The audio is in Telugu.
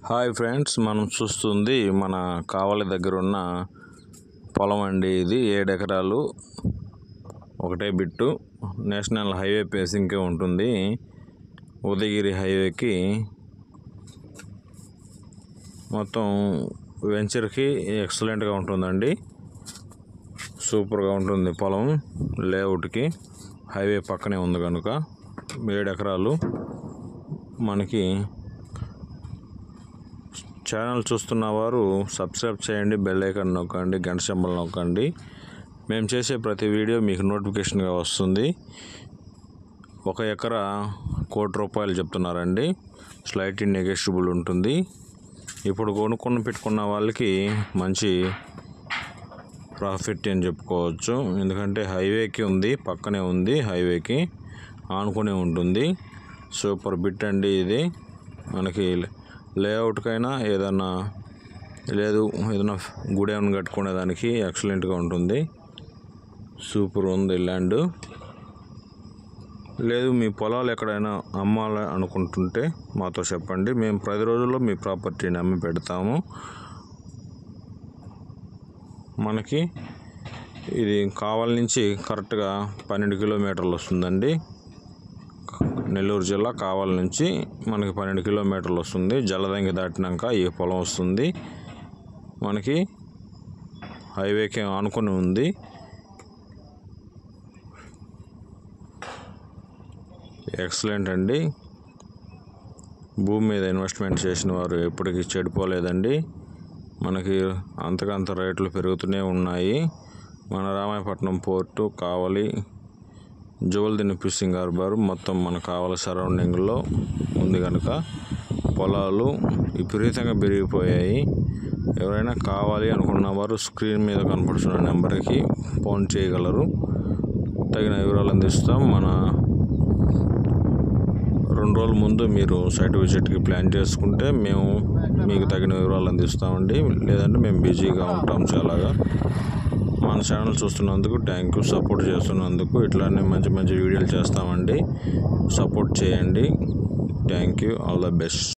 హాయ్ ఫ్రెండ్స్, మనం చూస్తుంది మన కావలి దగ్గర ఉన్న పొలం అండి. ఇది 7 ఎకరాలు, ఒకటే బిట్టు. నేషనల్ హైవే పేసింగ్కే ఉంటుంది. ఉదయగిరి హైవేకి మొత్తం వెంచర్కి ఎక్సలెంట్గా ఉంటుందండి. సూపర్గా ఉంటుంది పొలం. లేఅవుట్కి హైవే పక్కనే ఉంది కనుక 7 ఎకరాలు. మనకి ఛానల్ చూస్తున్న వారు సబ్స్క్రైబ్ చేయండి, బెల్ ఐకాన్ నొక్కండి, గంట సింబల్ నొక్కండి. మేము చేసే ప్రతి వీడియో మీకు నోటిఫికేషన్గా వస్తుంది. 1 ఎకరా ₹1 కోటి చెప్తున్నారండి. స్లైట్ నెగోషియబుల్ ఉంటుంది. ఇప్పుడు పెట్టుకున్న వాళ్ళకి మంచి ప్రాఫిట్ అని చెప్పుకోవచ్చు. ఎందుకంటే హైవేకి ఉంది, పక్కనే ఉంది, హైవేకి ఆనుకునే ఉంటుంది. సూపర్ బిట్ అండి ఇది. మనకి లేఅవుట్కైనా ఏదైనా గుడి ఏమైనా కట్టుకునేదానికి ఎక్సలెంట్గా ఉంటుంది. సూపర్ ఉంది ల్యాండ్. లేదు మీ పొలాలు ఎక్కడైనా అమ్మాలి అనుకుంటుంటే మాతో చెప్పండి. మేము 10 రోజుల్లో మీ ప్రాపర్టీని అమ్మి పెడతాము. మనకి ఇది కావలి నుంచి కరెక్ట్గా 12 కిలోమీటర్లు వస్తుందండి. నెల్లూరు జిల్లా కావలి నుంచి మనకి 12 కిలోమీటర్లు వస్తుంది. జలదంగి దాటినాక ఈ పొలం వస్తుంది. మనకి హైవేకి ఆనుకొని ఉంది. ఎక్సలెంట్ అండి. భూమి మీద ఇన్వెస్ట్మెంట్ చేసిన వారు ఎప్పటికీ చెడిపోలేదండి. మనకి అంతకంత రేట్లు పెరుగుతూనే ఉన్నాయి. మన రామాయపట్నం పోర్టు, కావలి, జువల్దిని ఫిషింగ్ హార్బర్ మొత్తం మన కావలి సరౌండింగ్లో ఉంది కనుక పొలాలు విపరీతంగా పెరిగిపోయాయి. ఎవరైనా కావాలి అనుకున్న వారు స్క్రీన్ మీద కనపడుతున్న నెంబర్కి ఫోన్ చేయగలరు. తగిన వివరాలు అందిస్తాం. మన 2 రోజుల ముందు మీరు సైట్ విజిట్కి ప్లాన్ చేసుకుంటే మేము మీకు తగిన వివరాలు అందిస్తామండి. లేదంటే మేము బిజీగా ఉంటాం చాలాగా. మన ఛానల్ చూస్తున్నందుకు థ్యాంక్ యూ. సపోర్ట్ చేస్తున్నందుకు ఇట్లానే మంచి మంచి వీడియోలు చేస్తామండి. సపోర్ట్ చేయండి. Thank you. All the best.